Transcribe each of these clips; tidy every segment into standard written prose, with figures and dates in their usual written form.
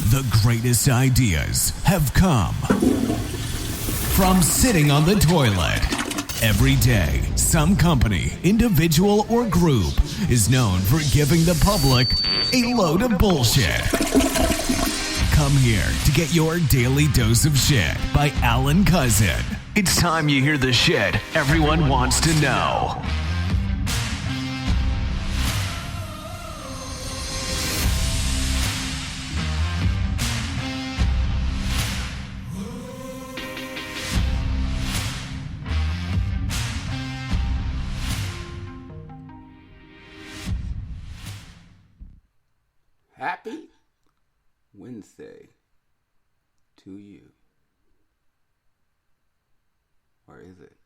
The greatest ideas have come from sitting on the toilet. Every day, some company, individual, or group is known for giving the public a load of bullshit. Come here to get your daily dose of shit by Alan Cousin. It's time you hear the shit everyone wants to know. Happy Wednesday to you. Or is it?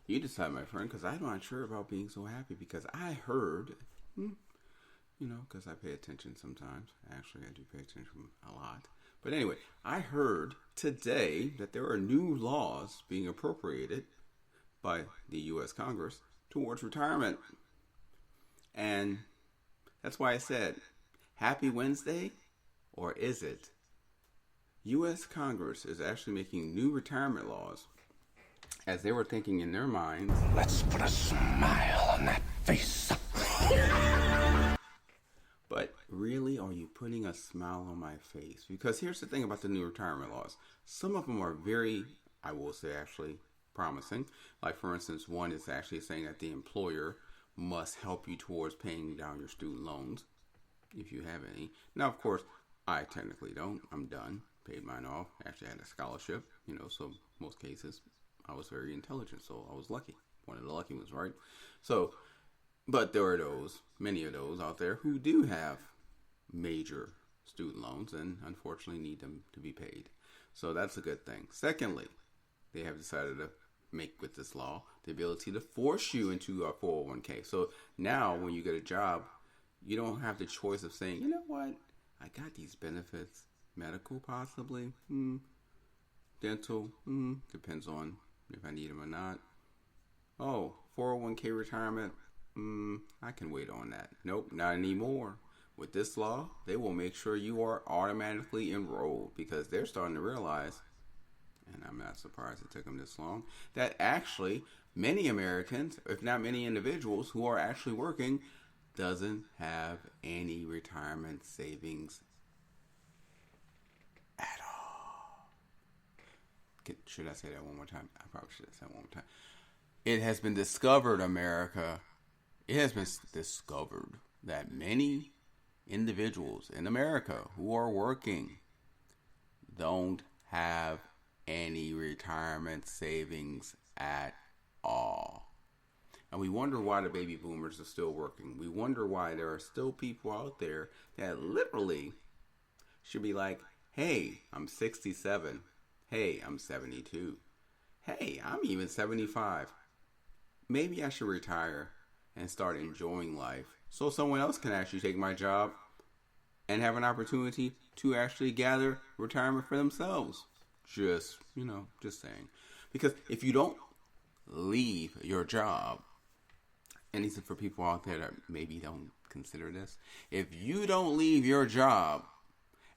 You decide, my friend, because I'm not sure about being so happy because I heard, because I pay attention sometimes. Actually, I do pay attention a lot. But anyway, I heard today that there are new laws being appropriated by the U.S. Congress towards retirement. And that's why I said, Happy Wednesday, or is it? U.S. Congress is actually making new retirement laws as they were thinking in their minds, let's put a smile on that face. But really, are you putting a smile on my face? Because here's the thing about the new retirement laws. Some of them are very, I will say actually, promising. Like for instance, one is actually saying that the employer must help you towards paying down your student loans, if you have any. Now, of course, I technically don't. I'm done. Paid mine off. Actually, I had a scholarship, so most cases, I was very intelligent, so I was lucky. One of the lucky ones, right? So, but there are many of those out there who do have major student loans and unfortunately need them to be paid. So that's a good thing. Secondly, they have decided to make with this law the ability to force you into a 401k. So now when you get a job, you don't have the choice of saying, you know what, I got these benefits, medical possibly, dental, depends on if I need them or not. Oh, 401k retirement, I can wait on that. Nope, not anymore. With this law, they will make sure you are automatically enrolled because they're starting to realize, and I'm not surprised it took them this long, that actually many Americans, if not many individuals who are actually working, doesn't have any retirement savings at all. Should I say that one more time? I probably should have said it one more time. It has been discovered, America. It has been discovered that many individuals in America who are working don't have any retirement savings at all. And we wonder why the baby boomers are still working. We wonder why there are still people out there that literally should be like, hey, I'm 67. Hey, I'm 72. Hey, I'm even 75. Maybe I should retire and start enjoying life so someone else can actually take my job and have an opportunity to actually gather retirement for themselves. Just saying. Because if you don't leave your job, and these are for people out there that maybe don't consider this, if you don't leave your job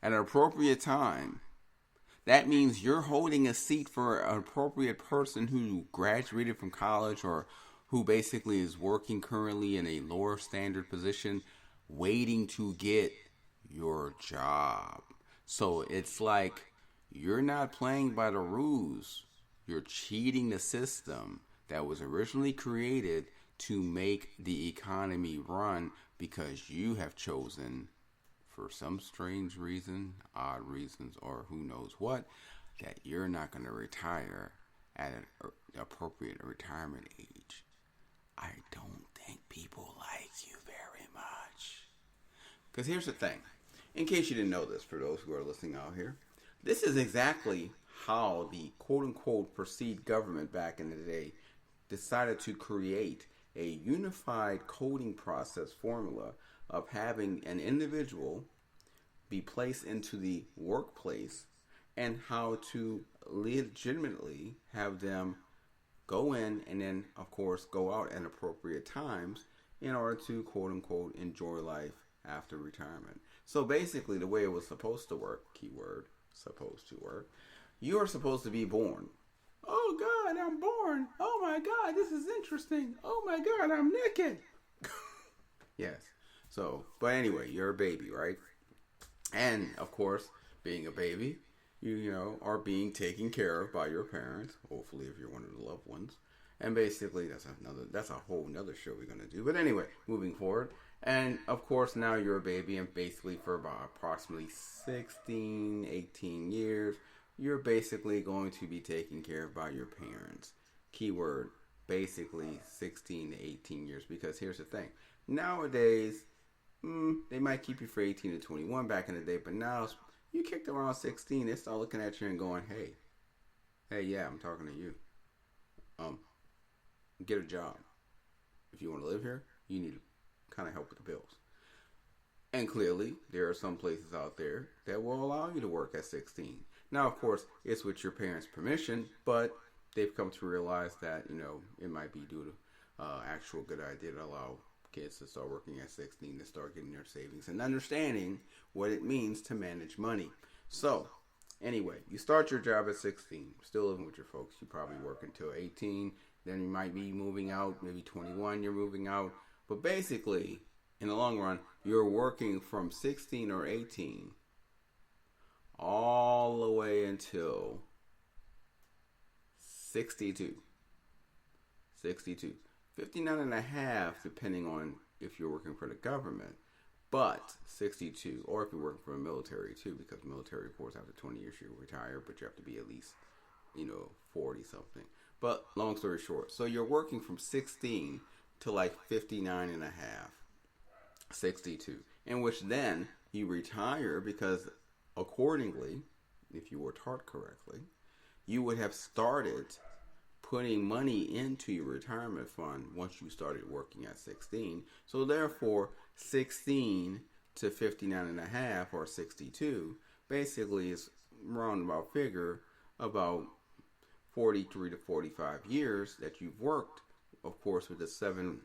at an appropriate time, that means you're holding a seat for an appropriate person who graduated from college or who basically is working currently in a lower standard position, waiting to get your job. So it's like you're not playing by the rules. You're cheating the system that was originally created to make the economy run because you have chosen, for some strange reason, odd reasons, or who knows what, that you're not going to retire at an appropriate retirement age. I don't think people like you very much. Because here's the thing. In case you didn't know this, for those who are listening out here, this is exactly how the quote-unquote perceived government back in the day decided to create a unified coding process formula of having an individual be placed into the workplace and how to legitimately have them go in and then, of course, go out at appropriate times in order to, quote unquote, enjoy life after retirement. So basically, the way it was supposed to work, keyword, supposed to work, you are supposed to be born. Oh God, I'm born. Oh my God, this is interesting. Oh my God, I'm naked. Yes. So, but anyway, you're a baby, right? And of course, being a baby, you know, are being taken care of by your parents. Hopefully, if you're one of the loved ones. And basically, that's a whole nother show we're gonna do. But anyway, moving forward, and of course, now you're a baby, and basically for about approximately 16, 18 years, you're basically going to be taken care of by your parents. Keyword, basically 16 to 18 years. Because here's the thing, nowadays, they might keep you for 18 to 21 back in the day, but now you kicked around 16, they start looking at you and going, hey, yeah, I'm talking to you. Get a job. If you want to live here, you need to kind of help with the bills. And clearly, there are some places out there that will allow you to work at 16. Now, of course, it's with your parents' permission, but they've come to realize that, you know, it might be due to actual good idea to allow kids to start working at 16, to start getting their savings and understanding what it means to manage money. So, anyway, you start your job at 16, still living with your folks. You probably work until 18, then you might be moving out, maybe 21, you're moving out. But basically, in the long run, you're working from 16 or 18 all the way until 62. 59 and a half, depending on if you're working for the government. But 62, or if you're working for the military too, because military, of course, after 20 years you retire, but you have to be at least, 40 something. But long story short, so you're working from 16 to like 59 and a half, 62, in which then you retire because accordingly, if you were taught correctly, you would have started putting money into your retirement fund once you started working at 16. So therefore, 16 to 59 and a half, or 62, basically is roundabout figure about 43 to 45 years that you've worked. Of course, with the 7-year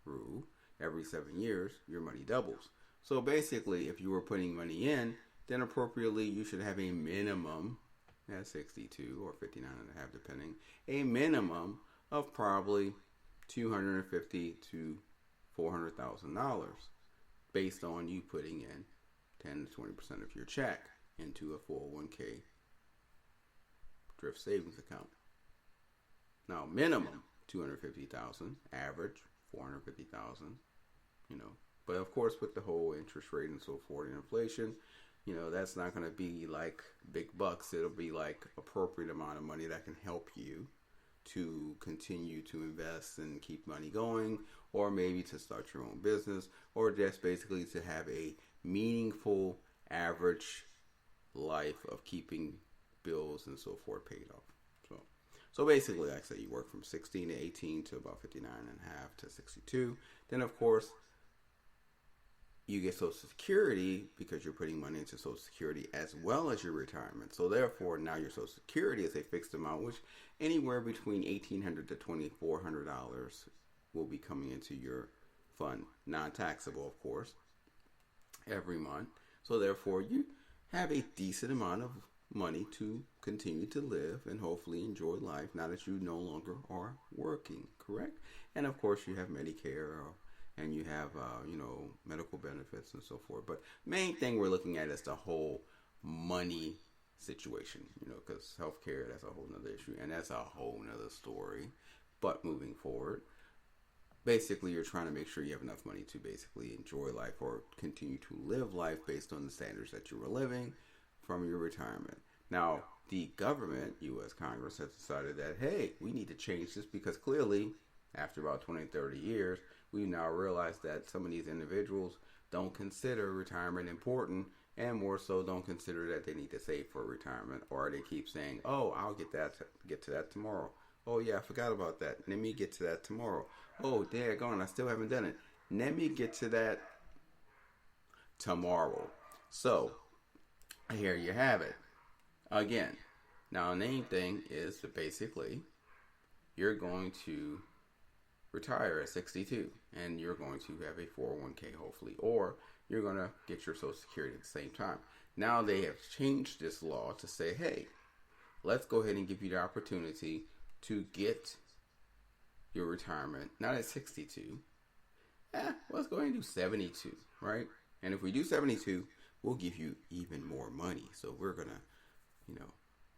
rule, every 7 years, your money doubles. So basically, if you were putting money in, then appropriately you should have a minimum at 62 or 59 and a half, depending, a minimum of probably $250,000 to $400,000 based on you putting in 10 to 20% of your check into a 401k thrift savings account. Now, minimum $250,000, average $450,000, But of course, with the whole interest rate and so forth and inflation, that's not going to be like big bucks. It'll be like appropriate amount of money that can help you to continue to invest and keep money going, or maybe to start your own business, or just basically to have a meaningful average life of keeping bills and so forth paid off. So basically, like I say, you work from 16 to 18 to about 59 and a half to 62. Then, of course, you get Social Security because you're putting money into Social Security as well as your retirement. So therefore, now your Social Security is a fixed amount, which anywhere between $1,800 to $2,400 will be coming into your fund, non-taxable, of course, every month. So therefore, you have a decent amount of money to continue to live and hopefully enjoy life now that you no longer are working, correct? And of course, you have Medicare, and you have, medical benefits and so forth. But main thing we're looking at is the whole money situation, because healthcare, that's a whole nother issue, and that's a whole nother story. But moving forward, basically, you're trying to make sure you have enough money to basically enjoy life or continue to live life based on the standards that you were living from your retirement. Now, the government, U.S. Congress, has decided that, hey, we need to change this because clearly, after about 20, 30 years, we now realize that some of these individuals don't consider retirement important, and more so don't consider that they need to save for retirement, or they keep saying, oh, I'll get to that tomorrow. Oh yeah, I forgot about that. Let me get to that tomorrow. Oh, daggone, I still haven't done it. Let me get to that tomorrow. So, here you have it. Again, now the main thing is that basically you're going to retire at 62, and you're going to have a 401k hopefully, or you're going to get your Social Security at the same time. Now they have changed this law to say, hey, let's go ahead and give you the opportunity to get your retirement, not at 62. Let's go ahead and do 72, right? And if we do 72, we'll give you even more money. So we're going to,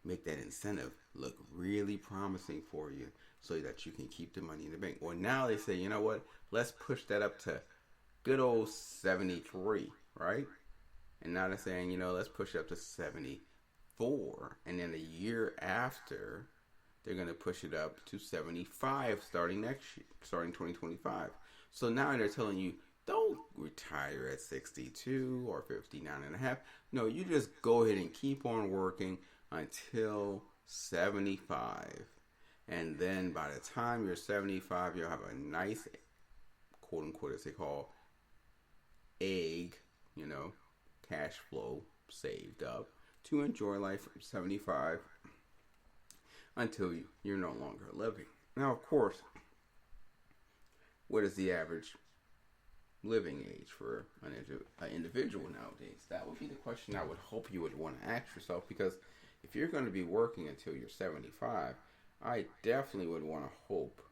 make that incentive look really promising for you so that you can keep the money in the bank. Well, now they say, you know what? Let's push that up to good old 73, right? And now they're saying, let's push it up to 74. And then a year after, they're going to push it up to 75 starting next year, starting 2025. So now they're telling you, don't retire at 62 or 59 and a half. No, you just go ahead and keep on working until 75. And then by the time you're 75, you'll have a nice, quote unquote, as they call, egg, cash flow saved up to enjoy life from 75 until you're no longer living. Now, of course, what is the average living age for an individual nowadays? That would be the question I would hope you would want to ask yourself, because if you're going to be working until you're 75, I definitely would want to hope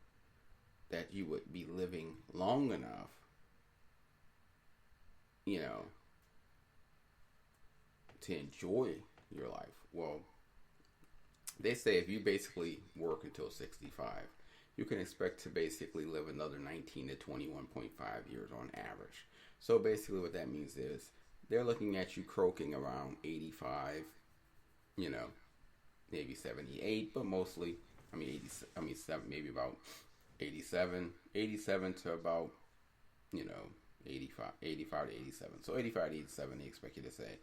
that you would be living long enough, to enjoy your life. Well, they say if you basically work until 65, you can expect to basically live another 19 to 21.5 years on average. So basically what that means is they're looking at you croaking around 85, maybe 78, but mostly, maybe about 87 to about, 85 to 87. So 85 to 87, they expect you to say,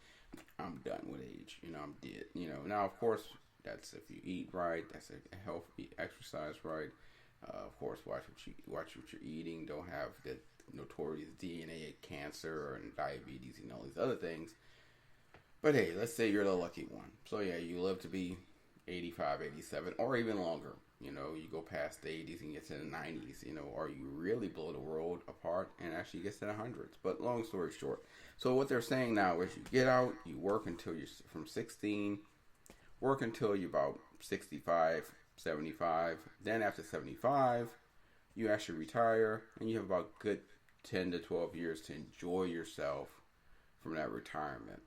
I'm done with age, I'm dead. Now of course, that's if you eat right, that's a healthy exercise right. Of course, watch what you're eating. Don't have the notorious DNA cancer and diabetes and all these other things. But hey, let's say you're the lucky one. So yeah, you live to be 85, 87, or even longer. You go past the 80s and get to the 90s. Or you really blow the world apart and actually get to the hundreds. But long story short, so what they're saying now is you get out, you work until you're from 16, work until you're about 65. 75. Then after 75, you actually retire, and you have about good 10 to 12 years to enjoy yourself from that retirement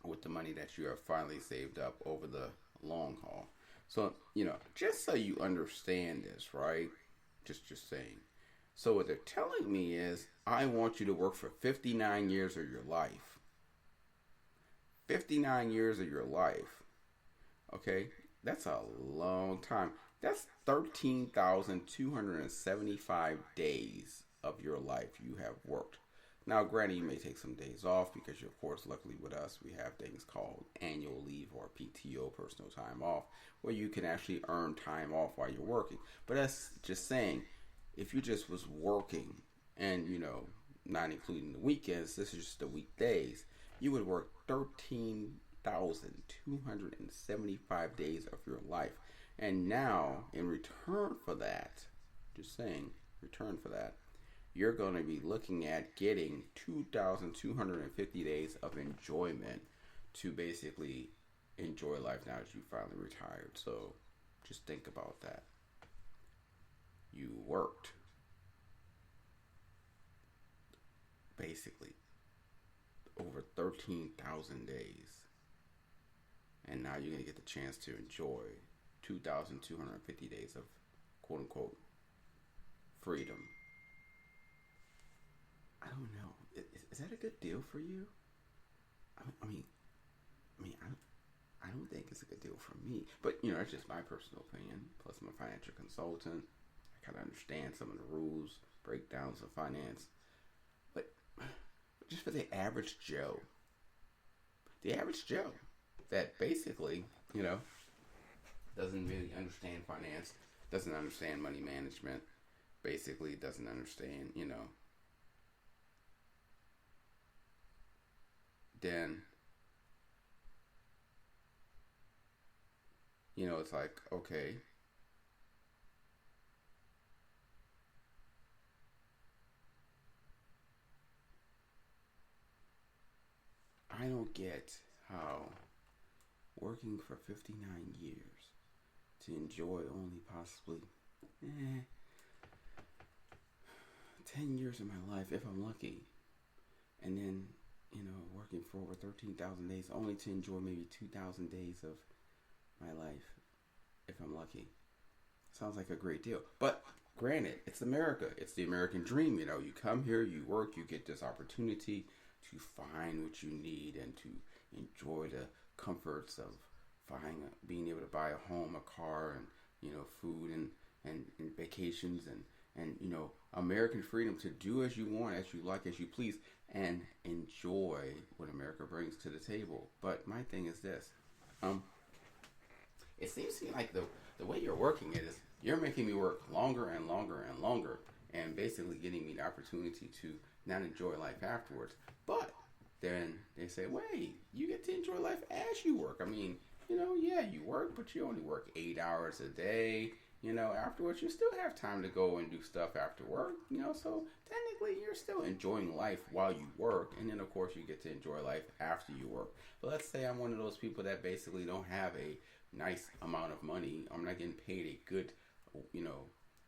with the money that you have finally saved up over the long haul. So, just so you understand this, right? Just saying. So what they're telling me is, I want you to work for 59 years of your life. 59 years of your life. Okay? That's a long time. That's 13,275 days of your life you have worked. Now, granted, you may take some days off because, of course, luckily with us, we have things called annual leave or PTO, personal time off, where you can actually earn time off while you're working. But that's just saying, if you just was working and, not including the weekends, this is just the weekdays, you would work 13,275 days of your life. And now, in return for that, you're going to be looking at getting 2,250 days of enjoyment to basically enjoy life now that you finally retired. So just think about that. You worked basically over 13,000 days. And now you're going to get the chance to enjoy 2,250 days of quote unquote freedom. I don't know. Is that a good deal for you? I don't think it's a good deal for me. But, it's just my personal opinion. Plus, I'm a financial consultant. I kind of understand some of the rules, breakdowns of finance. But just for the average Joe that basically, doesn't really understand finance, doesn't understand money management, basically doesn't understand, then, it's like, okay, I don't get how working for 59 years to enjoy only possibly 10 years of my life, if I'm lucky, and then, working for over 13,000 days, only to enjoy maybe 2,000 days of my life, if I'm lucky. Sounds like a great deal. But granted, it's America. It's the American dream. You come here, you work, you get this opportunity to find what you need and to enjoy the comforts of being able to buy a home, a car, and food and vacations and American freedom to do as you want, as you like, as you please, and enjoy what America brings to the table. But my thing is this: it seems to me like the way you're working it is you're making me work longer and longer and longer, and basically getting me the opportunity to not enjoy life afterwards. But then they say, wait, you get to enjoy life as you work. I mean, yeah, you work, but you only work 8 hours a day. Afterwards, you still have time to go and do stuff after work. So technically, you're still enjoying life while you work. And then, of course, you get to enjoy life after you work. But let's say I'm one of those people that basically don't have a nice amount of money. I'm not getting paid a good,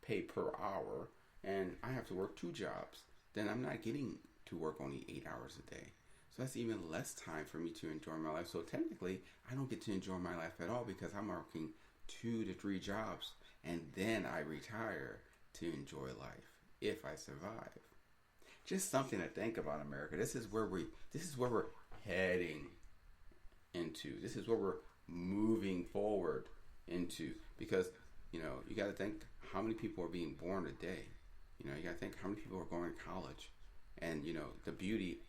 pay per hour. And I have to work 2 jobs. Then I'm not getting to work only 8 hours a day. So that's even less time for me to enjoy my life. So technically, I don't get to enjoy my life at all because I'm working 2 to 3 jobs. And then I retire to enjoy life if I survive. Just something to think about, America. This is where we're heading into. This is where we're moving forward into. Because, you got to think how many people are being born a day. You got to think how many people are going to college. And, the beauty,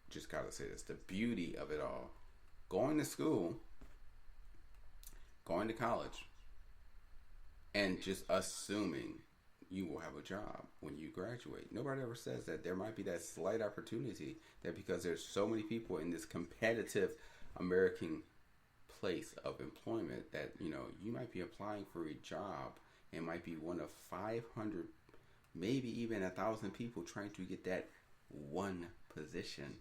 just got to say this, the beauty of it all. Going to school, going to college, and just assuming you will have a job when you graduate. Nobody ever says that there might be that slight opportunity that because there's so many people in this competitive American place of employment that, you might be applying for a job and might be one of 500, maybe even 1,000 people trying to get that one position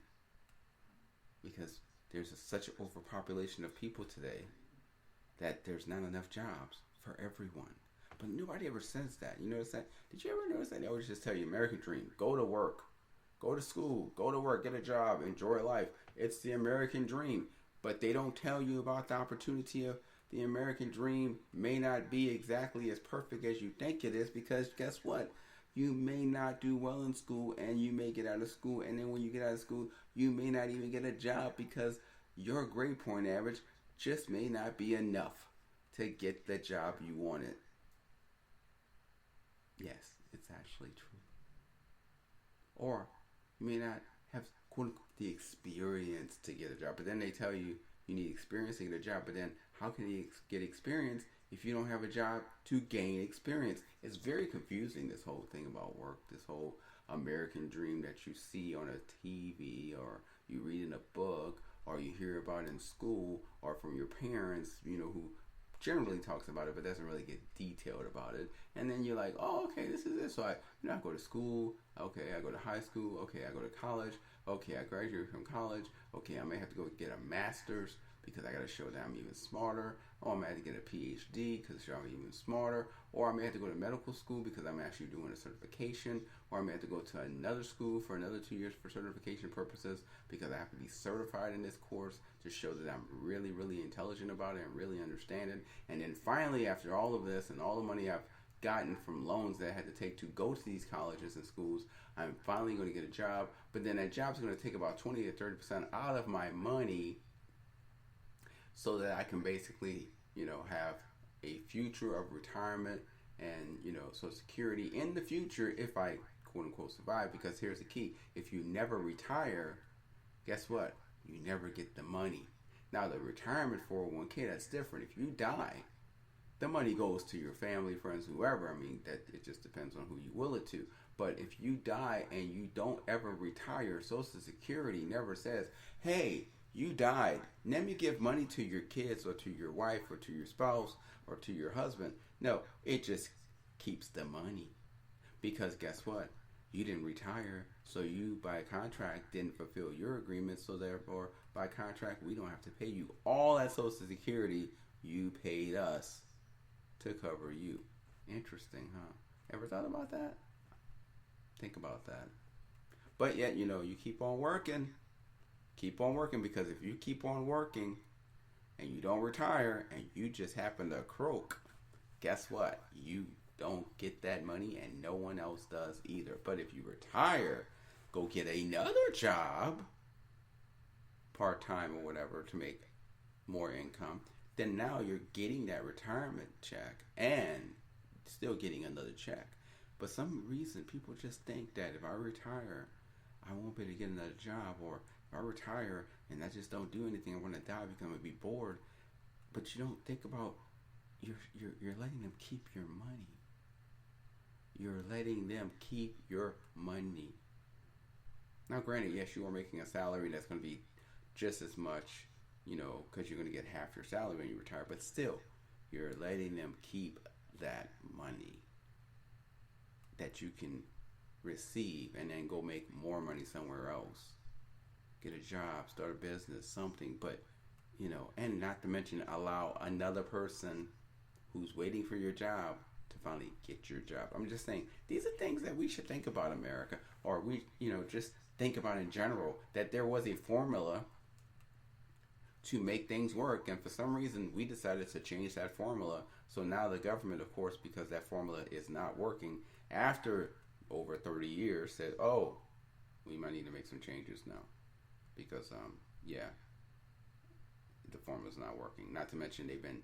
because there's such an overpopulation of people today that there's not enough jobs for everyone. But nobody ever says that. You notice that? Did you ever notice that? They always just tell you, American dream, go to work, go to school, go to work, get a job, enjoy life. It's the American dream. But they don't tell you about the opportunity of the American dream may not be exactly as perfect as you think it is because guess what? You may not do well in school and you may get out of school. And then when you get out of school, you may not even get a job because your grade point average just may not be enough to get the job you wanted. Yes, it's actually true. Or you may not have quote unquote the experience to get a job, but then they tell you you need experience to get a job. But then how can you get experience if you don't have a job to gain experience? It's very confusing, this whole thing about work, this whole American dream that you see on a TV or you read in a book or you hear about in school or from your parents, who generally talks about it but doesn't really get detailed about it. And then you're like, oh, okay, this is it. So I go to school. Okay, I go to high school. Okay, I go to college. Okay, I graduate from college. Okay, I may have to go get a master's because I got to show that I'm even smarter. Or I may have to get a PhD because I'm even smarter. Or I may have to go to medical school because I'm actually doing a certification. Or I may have to go to another school for another 2 years for certification purposes because I have to be certified in this course to show that I'm really, really intelligent about it and really understand it. And then finally, after all of this and all the money I've gotten from loans that I had to take to go to these colleges and schools, I'm finally going to get a job. But then that job's going to take about 20 to 30% out of my money so that I can basically, have a future of retirement and, Social Security in the future if I quote unquote survive. Because here's the key: if you never retire, guess what? You never get the money. Now the retirement 401k, that's different. If you die, the money goes to your family, friends, whoever. I mean, that it just depends on who you will it to. But if you die and you don't ever retire, Social Security never says, hey, you died, let me give money to your kids or to your wife or to your spouse or to your husband. No, it just keeps the money. Because guess what? You didn't retire, so you, by contract, didn't fulfill your agreement, so therefore, by contract, we don't have to pay you. All that Social Security you paid us to cover you. Interesting, huh? Ever thought about that? Think about that. But yet, you keep on working. Keep on working, because if you keep on working and you don't retire and you just happen to croak, guess what? You don't get that money and no one else does either. But if you retire, go get another job, part-time or whatever, to make more income, then now you're getting that retirement check and still getting another check. But some reason people just think that if I retire, I won't be able to get another job, or if I retire and I just don't do anything, I'm going to die because I'm going to be bored. But you don't think about you're letting them keep your money. You're letting them keep your money. Now, granted, yes, you are making a salary that's going to be just as much, because you're going to get half your salary when you retire. But still, you're letting them keep that money that you can receive and then go make more money somewhere else. Get a job, start a business, something. But, and not to mention allow another person who's waiting for your job to finally get your job. I'm just saying, these are things that we should think about, America, or we, just think about in general, that there was a formula to make things work, and for some reason we decided to change that formula. So now the government, of course, because that formula is not working, after over 30 years said, oh, we might need to make some changes now, because the formula's not working. Not to mention they've been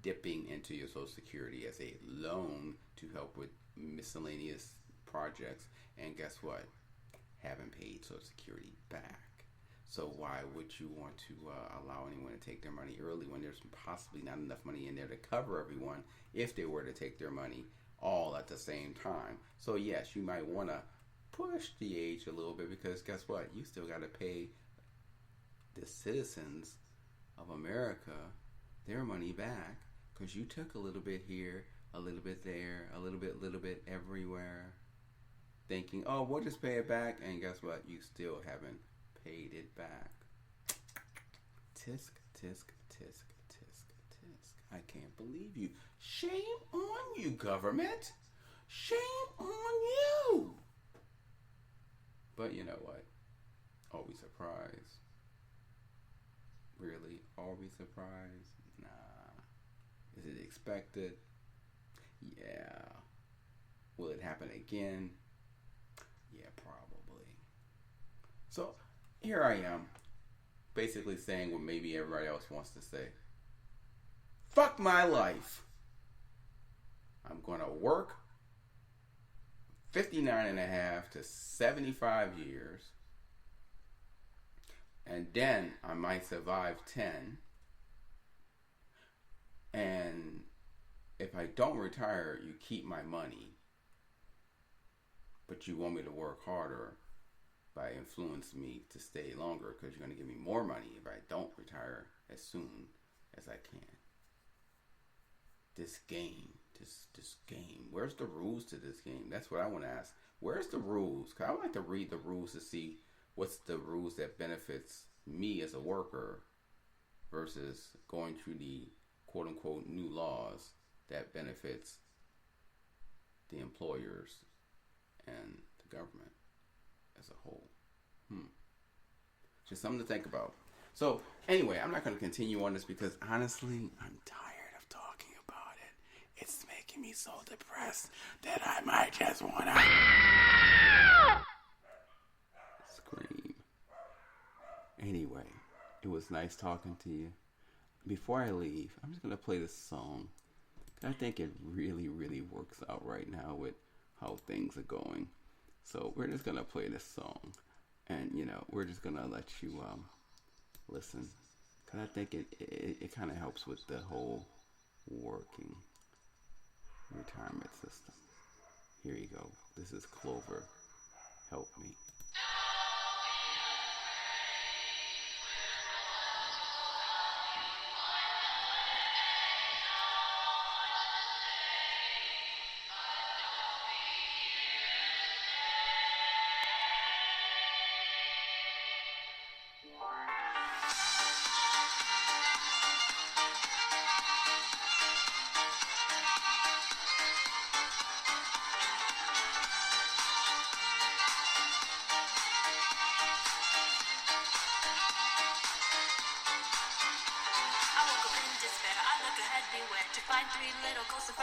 dipping into your Social Security as a loan to help with miscellaneous projects, and guess what? Haven't paid Social Security back. So why would you want to allow anyone to take their money early when there's possibly not enough money in there to cover everyone if they were to take their money all at the same time? So yes, you might want to push the age a little bit, because guess what? You still got to pay the citizens of America their money back, because you took a little bit here, a little bit there, a little bit everywhere, thinking, oh, we'll just pay it back, and guess what? You still haven't paid it back. Tisk, tisk, tisk, tisk, tisk. I can't believe you. Shame on you, government. Shame on you. But you know what? Are we surprised? Really? Are we surprised? Nah. Is it expected? Yeah. Will it happen again? Yeah, probably. So, here I am, basically saying what maybe everybody else wants to say. Fuck my life. I'm going to work 59 and a half to 75 years, and then I might survive 10. And if I don't retire, you keep my money, but you want me to work harder by influencing me to stay longer, because you're going to give me more money if I don't retire as soon as I can. This game, this game, where's the rules to this game? That's what I want to ask. Where's the rules? Because I would like to read the rules to see what's the rules that benefits me as a worker versus going through the quote-unquote new laws that benefits the employers and the government as a whole. Just something to think about. So anyway, I'm not going to continue on this, because honestly, I'm tired of talking about it. It's making me so depressed that I might just want to scream. Anyway, it was nice talking to you. Before I leave, I'm just going to play this song. I think it really, really works out right now with how things are going. So we're just going to play this song. And, we're just going to let you listen. Because I think it kind of helps with the whole working retirement system. Here you go. This is Clover. Help Me.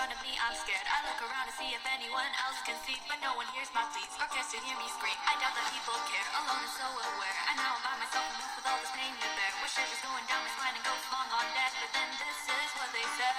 front of me, I'm scared. I look around to see if anyone else can see, but no one hears my pleas or cares to hear me scream. I doubt that people care, alone and so aware. And now I'm by myself and left with all this pain to bear. Wish it was going down my spine and goes long on dead, but then this is what they say.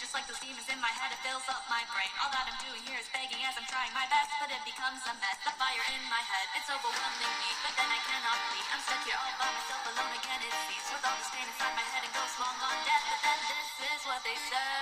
Just like those demons in my head, it fills up my brain. All that I'm doing here is begging as I'm trying my best, but it becomes a mess. The fire in my head, it's overwhelming me, but then I cannot flee. I'm stuck here all by myself, alone again it seems. With all this pain inside my head and goes long on dead, but then this is what they say.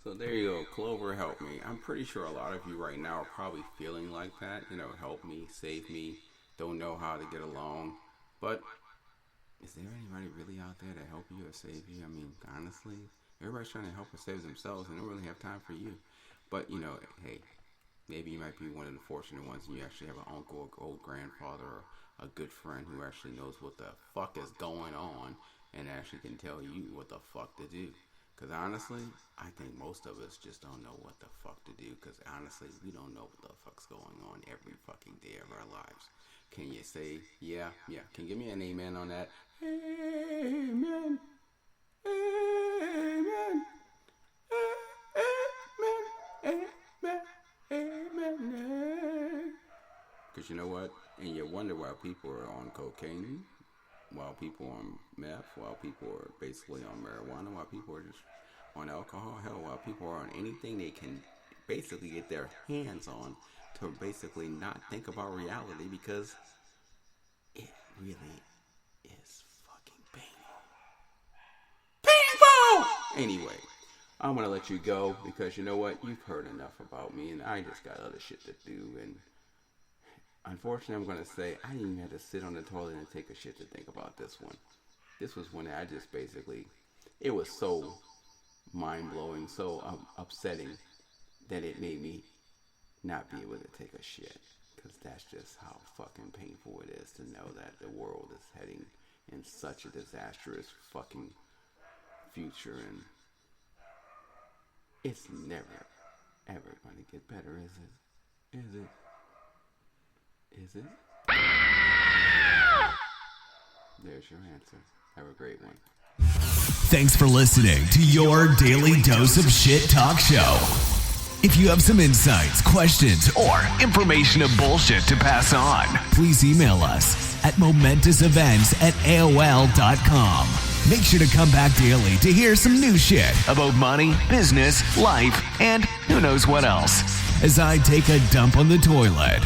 So there you go, Clover Help Me. I'm pretty sure a lot of you right now are probably feeling like that. You know, help me, save me, don't know how to get along. But is there anybody really out there to help you or save you? I mean, honestly, everybody's trying to help or save themselves and they don't really have time for you. But, you know, hey, maybe you might be one of the fortunate ones and you actually have an uncle or old grandfather or a good friend who actually knows what the fuck is going on and actually can tell you what the fuck to do. Because honestly, I think most of us just don't know what the fuck to do. Because honestly, we don't know what the fuck's going on every fucking day of our lives. Can you say, yeah? Can you give me an amen on that? Amen. Amen. Amen. Amen. Amen. Because you know what? And you wonder why people are on cocaine, while people are on meth, while people are basically on marijuana, while people are just on alcohol, hell, while people are on anything they can basically get their hands on to basically not think about reality, because it really is fucking painful. Anyway, I'm going to let you go because you know what? You've heard enough about me and I just got other shit to do. And unfortunately, I'm going to say I didn't even have to sit on the toilet and take a shit to think about this one. This was one that I just basically, it was so mind-blowing, so upsetting that it made me not be able to take a shit. Because that's just how fucking painful it is to know that the world is heading in such a disastrous fucking future. And it's never, ever going to get better, is it? Is it? Is it? There's your answer. Have a great one. Thanks for listening to your daily dose of shit talk show. If you have some insights, questions, or information of bullshit to pass on, please email us at momentousevents@aol.com. Make sure to come back daily to hear some new shit about money, business, life, and who knows what else as I take a dump on the toilet.